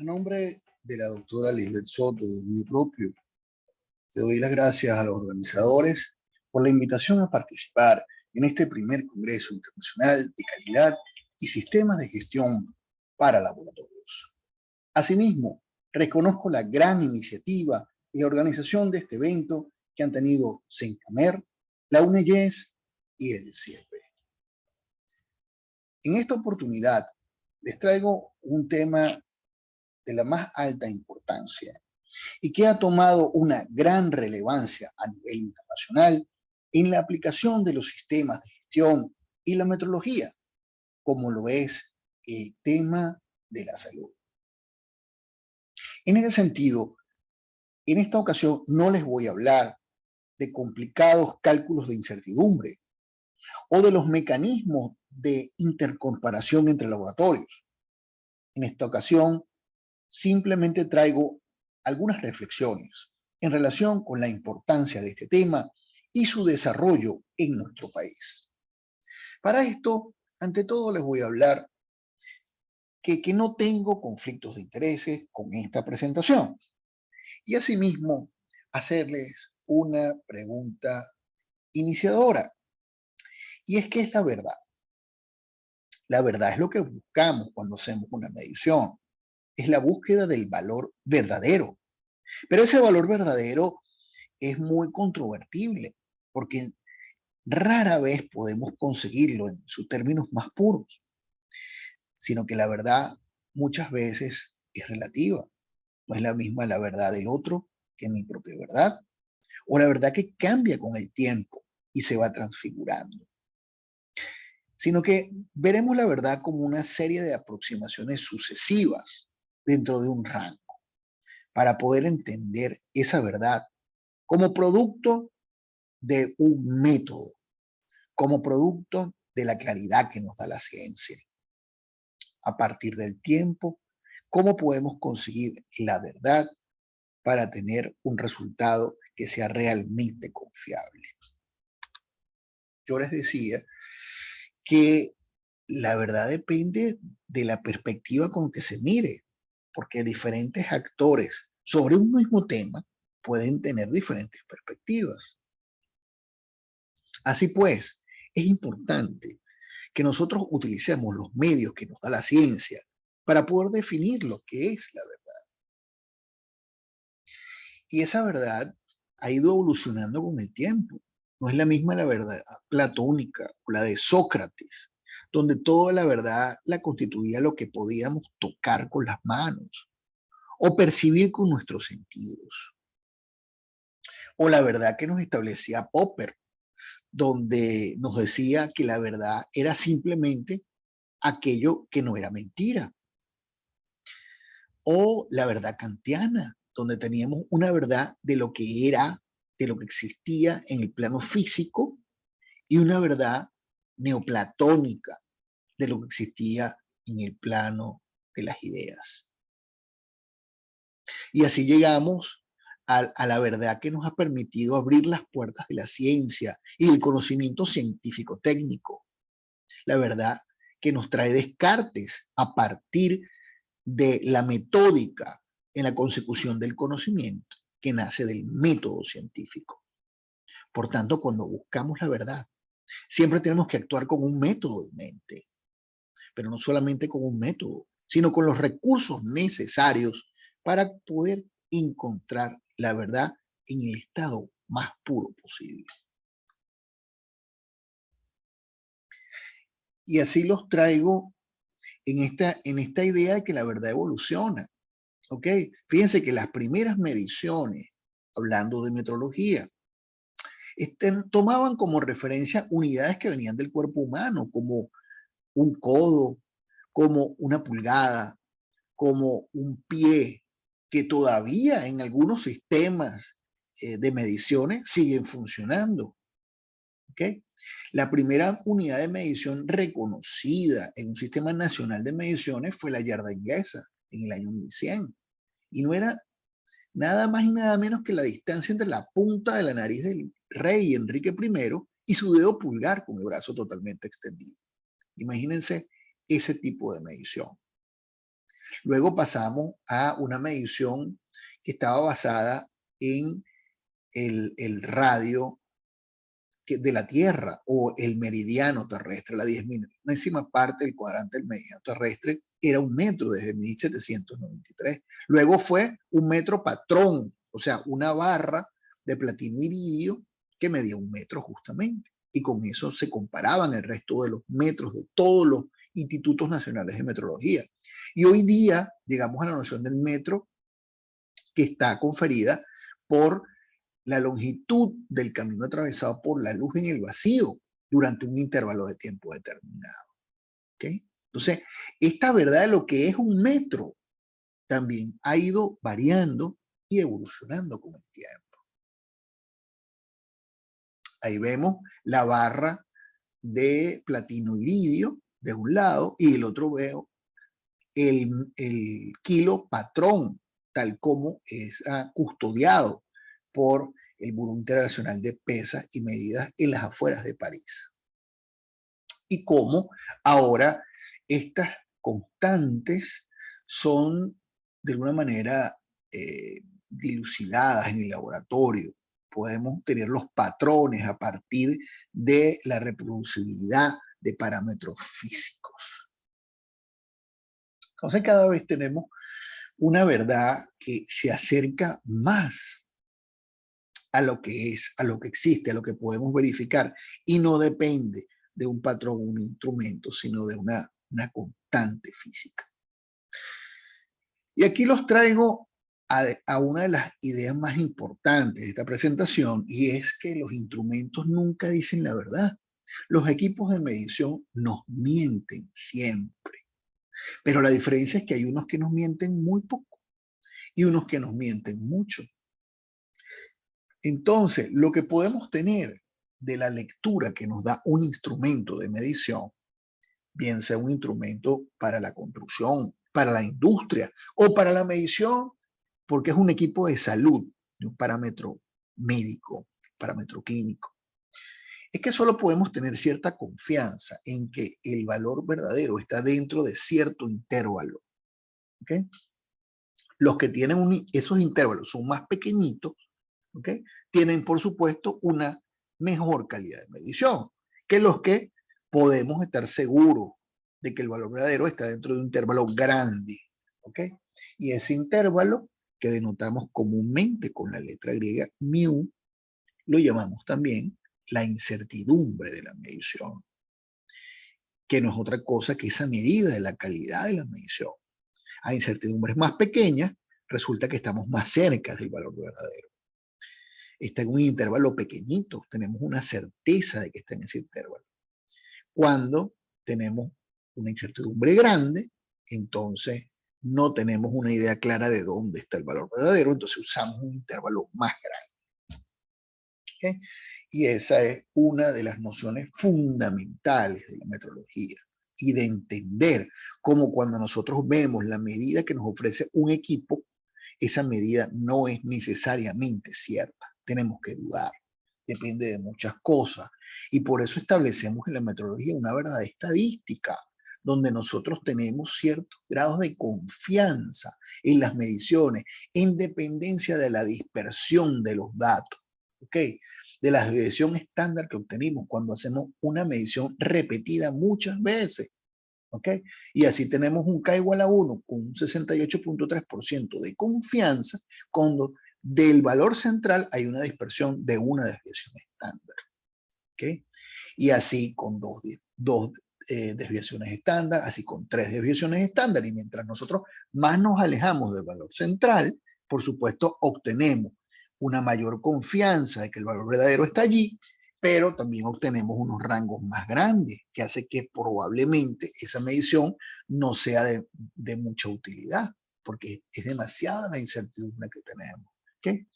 A nombre de la doctora Lisbeth Soto y de mi propio, te doy las gracias a los organizadores por la invitación a participar en este primer Congreso Internacional de Calidad y Sistemas de Gestión para Laboratorios. Asimismo, reconozco la gran iniciativa y la organización de este evento que han tenido Sencamer, la UNEYES y el CIEPE. En esta oportunidad les traigo un tema de la más alta importancia y que ha tomado una gran relevancia a nivel internacional en la aplicación de los sistemas de gestión y la metrología, como lo es el tema de la salud. En ese sentido, en esta ocasión no les voy a hablar de complicados cálculos de incertidumbre o de los mecanismos de intercomparación entre laboratorios. En esta ocasión, simplemente traigo algunas reflexiones en relación con la importancia de este tema y su desarrollo en nuestro país. Para esto, ante todo les voy a hablar que no tengo conflictos de intereses con esta presentación y asimismo hacerles una pregunta iniciadora. Y es, ¿qué es la verdad? La verdad es lo que buscamos cuando hacemos una medición. Es la búsqueda del valor verdadero. Pero ese valor verdadero es muy controvertible porque rara vez podemos conseguirlo en sus términos más puros, sino que la verdad muchas veces es relativa. No es la misma la verdad del otro que mi propia verdad, o la verdad que cambia con el tiempo y se va transfigurando, sino que veremos la verdad como una serie de aproximaciones sucesivas dentro de un rango para poder entender esa verdad como producto de un método, como producto de la claridad que nos da la ciencia. A partir del tiempo, ¿cómo podemos conseguir la verdad para tener un resultado que sea realmente confiable? Yo les decía que la verdad depende de la perspectiva con que se mire, porque diferentes actores sobre un mismo tema pueden tener diferentes perspectivas. Así pues, es importante que nosotros utilicemos los medios que nos da la ciencia para poder definir lo que es la verdad. Y esa verdad ha ido evolucionando con el tiempo. No es la misma la verdad platónica o la de Sócrates, donde toda la verdad la constituía lo que podíamos tocar con las manos o percibir con nuestros sentidos. O la verdad que nos establecía Popper, donde nos decía que la verdad era simplemente aquello que no era mentira. O la verdad kantiana, donde teníamos una verdad de lo que era, de lo que existía en el plano físico, y una verdad neoplatónica de lo que existía en el plano de las ideas. Y así llegamos a la verdad que nos ha permitido abrir las puertas de la ciencia y del conocimiento científico técnico. La verdad que nos trae Descartes a partir de la metódica en la consecución del conocimiento que nace del método científico. Por tanto, cuando buscamos la verdad, siempre tenemos que actuar con un método en mente, pero no solamente con un método, sino con los recursos necesarios para poder encontrar la verdad en el estado más puro posible. Y así los traigo en esta idea de que la verdad evoluciona. ¿Ok? Fíjense que las primeras mediciones, hablando de metrología, tomaban como referencia unidades que venían del cuerpo humano, como un codo, como una pulgada, como un pie, que todavía en algunos sistemas de mediciones siguen funcionando. ¿Okay? La primera unidad de medición reconocida en un sistema nacional de mediciones fue la yarda inglesa en el año 1100. Y no era nada más y nada menos que la distancia entre la punta de la nariz del rey Enrique I y su dedo pulgar con el brazo totalmente extendido. Imagínense ese tipo de medición. Luego pasamos a una medición que estaba basada en el radio de la Tierra o el meridiano terrestre, la 10.000ª parte del cuadrante del meridiano terrestre era 1 metro desde 1793. Luego fue 1 metro patrón, o sea, una barra de platino iridio que medía 1 metro justamente. Y con eso se comparaban el resto de los metros de todos los institutos nacionales de metrología. Y hoy día llegamos a la noción del metro que está conferida por la longitud del camino atravesado por la luz en el vacío durante un intervalo de tiempo determinado. ¿Okay? Entonces, esta verdad de lo que es 1 metro también ha ido variando y evolucionando con el tiempo. Ahí vemos la barra de platino iridio de un lado y del otro veo el kilo patrón, tal como es custodiado por el Buró Internacional de Pesas y Medidas en las afueras de París. Y cómo ahora estas constantes son de alguna manera dilucidadas en el laboratorio. Podemos tener los patrones a partir de la reproducibilidad de parámetros físicos. Entonces cada vez tenemos una verdad que se acerca más a lo que es, a lo que existe, a lo que podemos verificar, y no depende de un patrón, un instrumento, sino de una constante física. Y aquí los traigo a una de las ideas más importantes de esta presentación, y es que los instrumentos nunca dicen la verdad. Los equipos de medición nos mienten siempre, pero la diferencia es que hay unos que nos mienten muy poco y unos que nos mienten mucho. Entonces, lo que podemos tener de la lectura que nos da un instrumento de medición, bien sea un instrumento para la construcción, para la industria o para la medición, porque es un equipo de salud, de un parámetro médico, parámetro clínico, es que solo podemos tener cierta confianza en que el valor verdadero está dentro de cierto intervalo. ¿Okay? Los que tienen esos intervalos son más pequeñitos, ¿okay? Tienen, por supuesto, una mejor calidad de medición que los que podemos estar seguros de que el valor verdadero está dentro de un intervalo grande. ¿Okay? Y ese intervalo, que denotamos comúnmente con la letra griega mu, lo llamamos también la incertidumbre de la medición, que no es otra cosa que esa medida de la calidad de la medición. A incertidumbres más pequeñas, resulta que estamos más cerca del valor verdadero. Está en un intervalo pequeñito, tenemos una certeza de que está en ese intervalo. Cuando tenemos una incertidumbre grande, entonces no tenemos una idea clara de dónde está el valor verdadero, entonces usamos un intervalo más grande. ¿Okay? Y esa es una de las nociones fundamentales de la metrología y de entender cómo cuando nosotros vemos la medida que nos ofrece un equipo, esa medida no es necesariamente cierta. Tenemos que dudar, depende de muchas cosas. Y por eso establecemos en la metrología una verdad estadística, donde nosotros tenemos ciertos grados de confianza en las mediciones, en dependencia de la dispersión de los datos. ¿Ok? De la desviación estándar que obtenemos cuando hacemos una medición repetida muchas veces. ¿Ok? Y así tenemos un K igual a 1 con un 68.3% de confianza cuando del valor central hay una dispersión de una desviación estándar. ¿Ok? Y así con dos desviaciones estándar, así con 3 desviaciones estándar. Y mientras nosotros más nos alejamos del valor central, por supuesto, obtenemos una mayor confianza de que el valor verdadero está allí, pero también obtenemos unos rangos más grandes, que hace que probablemente esa medición no sea de mucha utilidad, porque es demasiada la incertidumbre que tenemos. ¿Okay?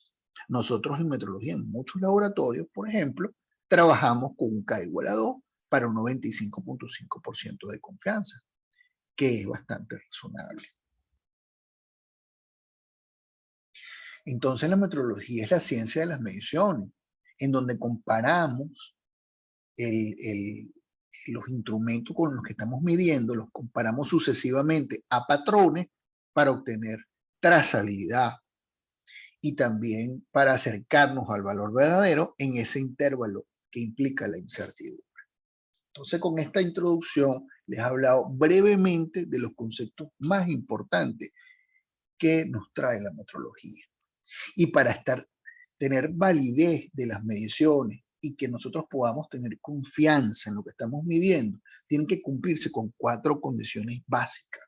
Nosotros en metrología, en muchos laboratorios, por ejemplo, trabajamos con un K igual a 2 para un 95.5% de confianza, que es bastante razonable. Entonces la metrología es la ciencia de las mediciones, en donde comparamos los instrumentos con los que estamos midiendo, los comparamos sucesivamente a patrones para obtener trazabilidad y también para acercarnos al valor verdadero en ese intervalo que implica la incertidumbre. Entonces, con esta introducción les he hablado brevemente de los conceptos más importantes que nos trae la metrología. Y para tener validez de las mediciones y que nosotros podamos tener confianza en lo que estamos midiendo, tienen que cumplirse con 4 condiciones básicas.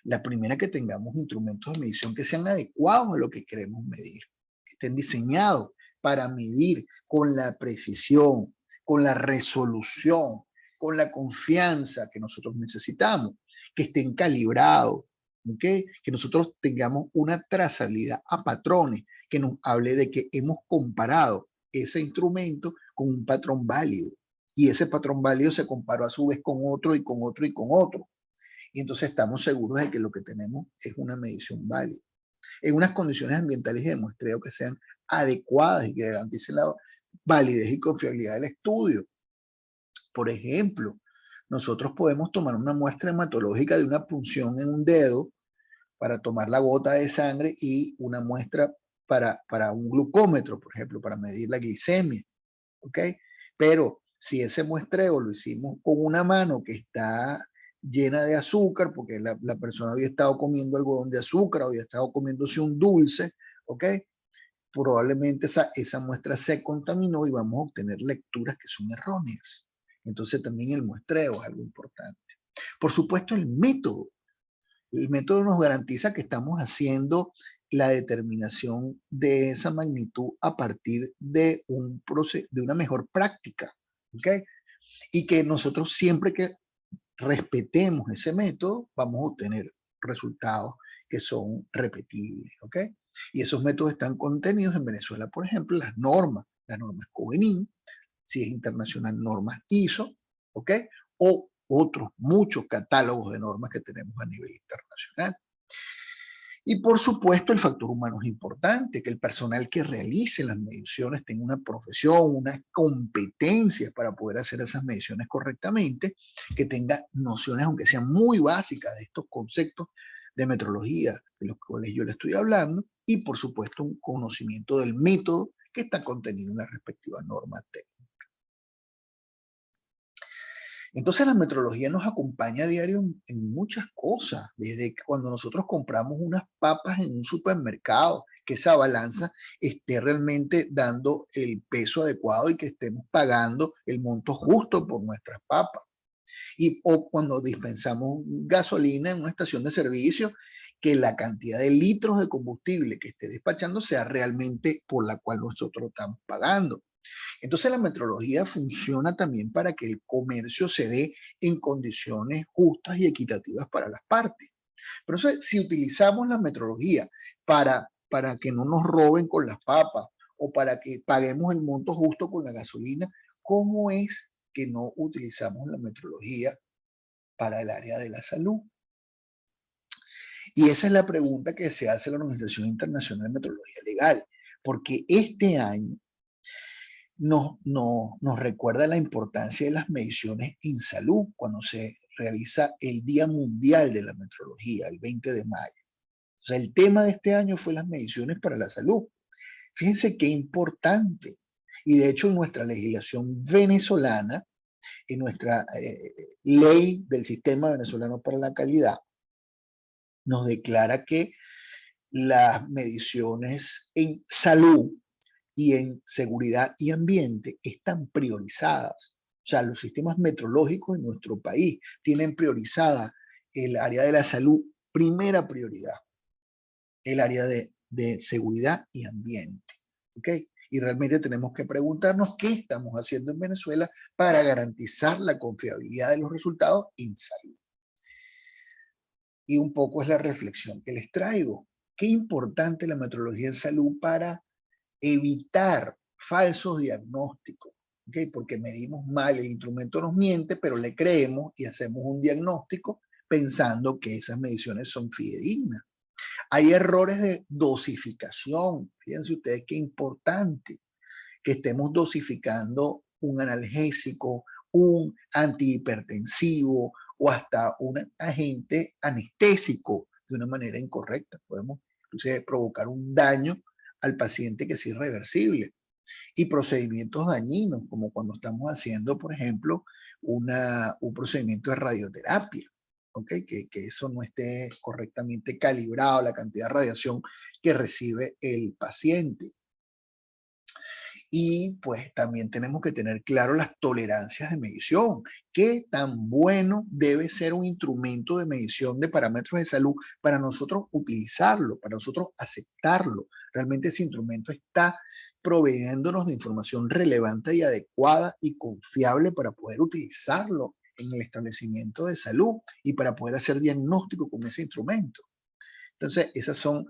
La primera, que tengamos instrumentos de medición que sean adecuados a lo que queremos medir, que estén diseñados para medir con la precisión, con la resolución, con la confianza que nosotros necesitamos, que estén calibrados, ¿okay? Que nosotros tengamos una trazabilidad a patrones que nos hable de que hemos comparado ese instrumento con un patrón válido. Y ese patrón válido se comparó a su vez con otro y con otro y con otro. Y entonces estamos seguros de que lo que tenemos es una medición válida. En unas condiciones ambientales y de muestreo que sean adecuadas y que garanticen la validez y confiabilidad del estudio. Por ejemplo, nosotros podemos tomar una muestra hematológica de una punción en un dedo para tomar la gota de sangre y una muestra para un glucómetro, por ejemplo, para medir la glicemia, ¿ok? Pero si ese muestreo lo hicimos con una mano que está llena de azúcar, porque la persona había estado comiendo algodón de azúcar, o había estado comiéndose un dulce, ¿ok? Probablemente esa muestra se contaminó y vamos a obtener lecturas que son erróneas. Entonces también el muestreo es algo importante. Por supuesto, el método. El método nos garantiza que estamos haciendo la determinación de esa magnitud a partir de una mejor práctica, ¿ok? Y que nosotros siempre que respetemos ese método, vamos a obtener resultados que son repetibles, ¿ok? Y esos métodos están contenidos en Venezuela, por ejemplo, las normas COBENIN, si es internacional, normas ISO, ¿ok? O otros muchos catálogos de normas que tenemos a nivel internacional. Y por supuesto el factor humano es importante, que el personal que realice las mediciones tenga una profesión, unas competencias para poder hacer esas mediciones correctamente, que tenga nociones, aunque sean muy básicas, de estos conceptos de metrología de los cuales yo le estoy hablando, y por supuesto un conocimiento del método que está contenido en la respectiva norma técnica. Entonces la metrología nos acompaña a diario en muchas cosas, desde cuando nosotros compramos unas papas en un supermercado, que esa balanza esté realmente dando el peso adecuado y que estemos pagando el monto justo por nuestras papas. O cuando dispensamos gasolina en una estación de servicio, que la cantidad de litros de combustible que esté despachando sea realmente por la cual nosotros estamos pagando. Entonces la metrología funciona también para que el comercio se dé en condiciones justas y equitativas para las partes. Pero eso, si utilizamos la metrología para que no nos roben con las papas o para que paguemos el monto justo con la gasolina, ¿cómo es que no utilizamos la metrología para el área de la salud? Y esa es la pregunta que se hace la Organización Internacional de Metrología Legal, porque este año nos recuerda la importancia de las mediciones en salud cuando se realiza el Día Mundial de la Metrología, el 20 de mayo. O sea, el tema de este año fue las mediciones para la salud. Fíjense qué importante. Y de hecho en nuestra legislación venezolana, en nuestra ley del Sistema Venezolano para la Calidad, nos declara que las mediciones en salud y en seguridad y ambiente están priorizadas. O sea, los sistemas metrológicos en nuestro país tienen priorizada el área de la salud, primera prioridad, el área de seguridad y ambiente. ¿Ok? Y realmente tenemos que preguntarnos qué estamos haciendo en Venezuela para garantizar la confiabilidad de los resultados en salud. Y un poco es la reflexión que les traigo. Qué importante la metrología en salud para evitar falsos diagnósticos, ¿okay? Porque medimos mal, el instrumento nos miente, pero le creemos y hacemos un diagnóstico pensando que esas mediciones son fidedignas. Hay errores de dosificación. Fíjense ustedes qué importante que estemos dosificando un analgésico, un antihipertensivo o hasta un agente anestésico de una manera incorrecta. Podemos inclusive provocar un daño al paciente que es irreversible. Y procedimientos dañinos, como cuando estamos haciendo, por ejemplo, un procedimiento de radioterapia, ¿ok? Que eso no esté correctamente calibrado, la cantidad de radiación que recibe el paciente. Y pues también tenemos que tener claro las tolerancias de medición. ¿Qué tan bueno debe ser un instrumento de medición de parámetros de salud para nosotros utilizarlo, para nosotros aceptarlo? Realmente ese instrumento está proveyéndonos de información relevante y adecuada y confiable para poder utilizarlo en el establecimiento de salud y para poder hacer diagnóstico con ese instrumento. Entonces, esas son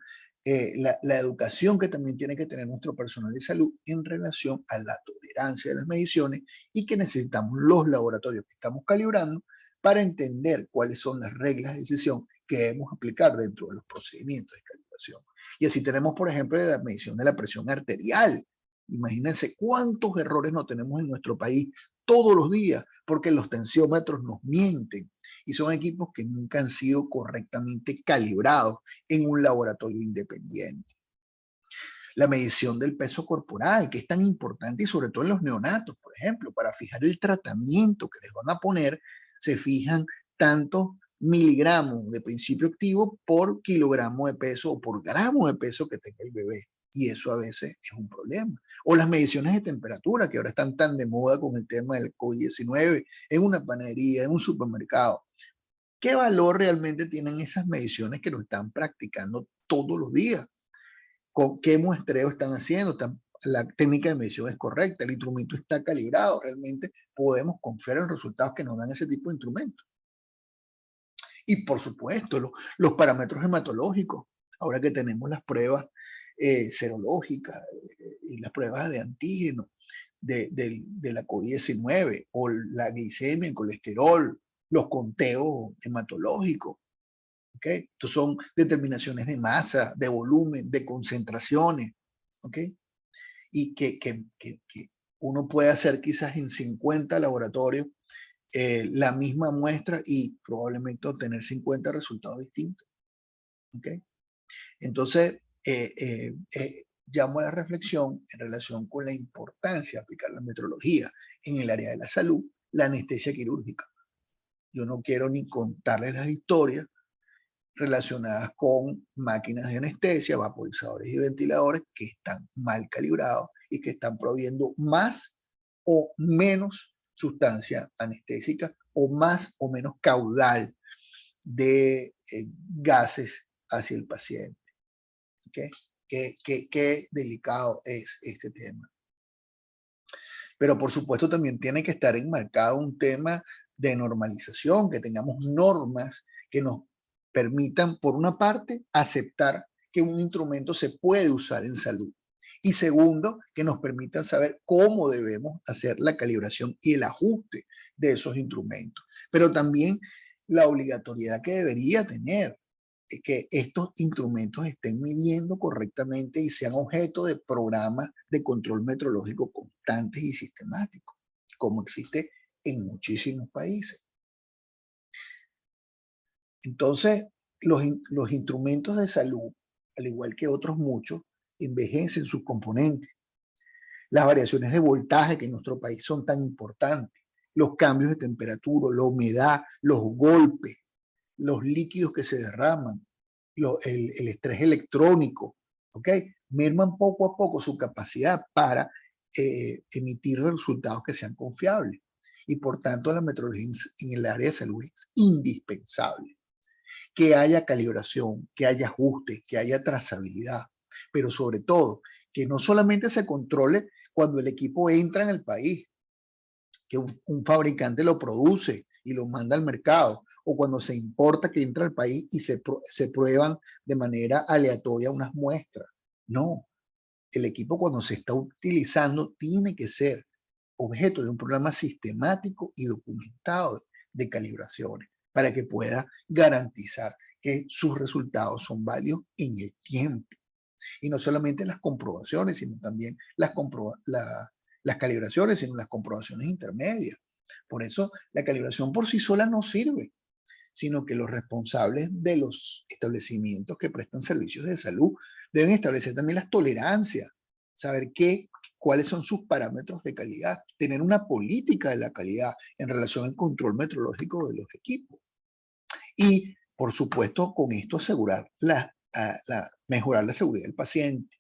la educación que también tiene que tener nuestro personal de salud en relación a la tolerancia de las mediciones y que necesitamos los laboratorios que estamos calibrando para entender cuáles son las reglas de decisión que debemos aplicar dentro de los procedimientos de calibración. Y así tenemos, por ejemplo, la medición de la presión arterial. Imagínense cuántos errores no tenemos en nuestro país todos los días porque los tensiómetros nos mienten y son equipos que nunca han sido correctamente calibrados en un laboratorio independiente. La medición del peso corporal, que es tan importante y sobre todo en los neonatos, por ejemplo, para fijar el tratamiento que les van a poner, se fijan tantos miligramos de principio activo por kilogramo de peso o por gramo de peso que tenga el bebé. Y eso a veces es un problema. O las mediciones de temperatura, que ahora están tan de moda con el tema del COVID-19, en una panadería, en un supermercado. ¿Qué valor realmente tienen esas mediciones que lo están practicando todos los días? ¿Con qué muestreo están haciendo? La técnica de medición es correcta, el instrumento está calibrado, realmente podemos confiar en los resultados que nos dan ese tipo de instrumentos. Y por supuesto, los parámetros hematológicos, ahora que tenemos las pruebas serológicas y las pruebas de antígeno de la COVID-19, o la glicemia, el colesterol, los conteos hematológicos. ¿Okay? Estos son determinaciones de masa, de volumen, de concentraciones. ¿Okay? Y que uno puede hacer quizás en 50 laboratorios la misma muestra y probablemente obtener 50 resultados distintos. ¿Okay? Entonces, llamo a la reflexión en relación con la importancia de aplicar la metrología en el área de la salud, la anestesia quirúrgica. Yo no quiero ni contarles las historias relacionadas con máquinas de anestesia, vaporizadores y ventiladores que están mal calibrados y que están proveyendo más o menos sustancia anestésica o más o menos caudal de gases hacia el paciente. ¿Okay? Qué delicado es este tema. Pero por supuesto también tiene que estar enmarcado un tema de normalización, que tengamos normas que nos permitan, por una parte, aceptar que un instrumento se puede usar en salud. Y segundo, que nos permitan saber cómo debemos hacer la calibración y el ajuste de esos instrumentos. Pero también la obligatoriedad que debería tener que estos instrumentos estén midiendo correctamente y sean objeto de programas de control metrológico constantes y sistemáticos, como existe en muchísimos países. Entonces, los instrumentos de salud, al igual que otros muchos, envejecen sus componentes. Las variaciones de voltaje que en nuestro país son tan importantes, los cambios de temperatura, la humedad, los golpes, los líquidos que se derraman, el estrés electrónico, ¿ok? Merman poco a poco su capacidad para emitir resultados que sean confiables. Y por tanto, la metrología en el área de salud es indispensable. Que haya calibración, que haya ajustes, que haya trazabilidad, pero sobre todo, que no solamente se controle cuando el equipo entra en el país, que un fabricante lo produce y lo manda al mercado, o cuando se importa que entra al país y se prueban de manera aleatoria unas muestras. No, el equipo cuando se está utilizando tiene que ser objeto de un programa sistemático y documentado de calibraciones para que pueda garantizar que sus resultados son válidos en el tiempo. Y no solamente las comprobaciones, sino también las calibraciones, sino las comprobaciones intermedias. Por eso la calibración por sí sola no sirve. sino que los responsables de los establecimientos que prestan servicios de salud deben establecer también las tolerancias, saber cuáles son sus parámetros de calidad, tener una política de la calidad en relación al control metrológico de los equipos. Y, por supuesto, con esto asegurar mejorar la seguridad del paciente,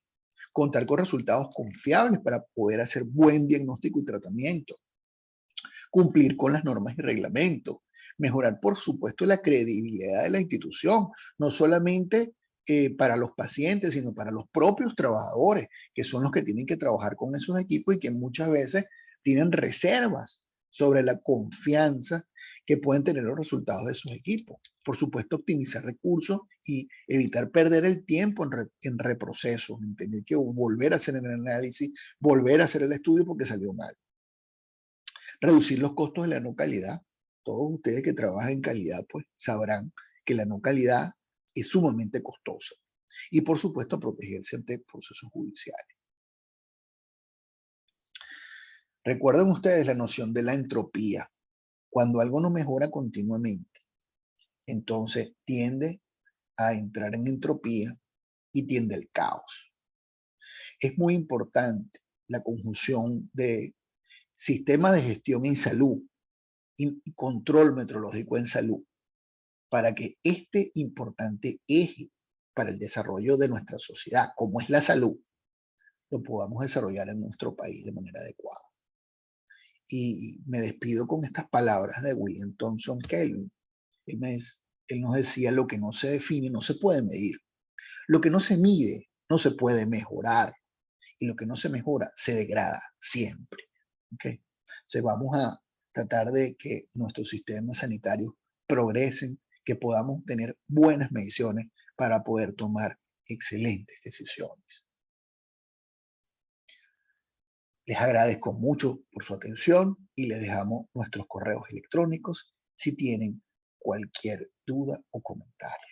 contar con resultados confiables para poder hacer buen diagnóstico y tratamiento, cumplir con las normas y reglamentos, mejorar, por supuesto, la credibilidad de la institución, no solamente para los pacientes, sino para los propios trabajadores, que son los que tienen que trabajar con esos equipos y que muchas veces tienen reservas sobre la confianza que pueden tener los resultados de esos equipos. Por supuesto, optimizar recursos y evitar perder el tiempo en reprocesos, en tener que volver a hacer el análisis, volver a hacer el estudio porque salió mal. Reducir los costos de la no calidad. Todos ustedes que trabajan en calidad pues sabrán que la no calidad es sumamente costosa. Y por supuesto protegerse ante procesos judiciales. Recuerden ustedes la noción de la entropía. Cuando algo no mejora continuamente, entonces tiende a entrar en entropía y tiende al caos. Es muy importante la conjunción de sistema de gestión en salud y control metrológico en salud para que este importante eje para el desarrollo de nuestra sociedad, como es la salud, lo podamos desarrollar en nuestro país de manera adecuada. Y me despido con estas palabras de William Thomson Kelvin. Él nos decía: lo que no se define no se puede medir. Lo que no se mide no se puede mejorar. Y lo que no se mejora se degrada siempre. ¿Okay? Entonces vamos a tratar de que nuestros sistemas sanitarios progresen, que podamos tener buenas mediciones para poder tomar excelentes decisiones. Les agradezco mucho por su atención y les dejamos nuestros correos electrónicos si tienen cualquier duda o comentario.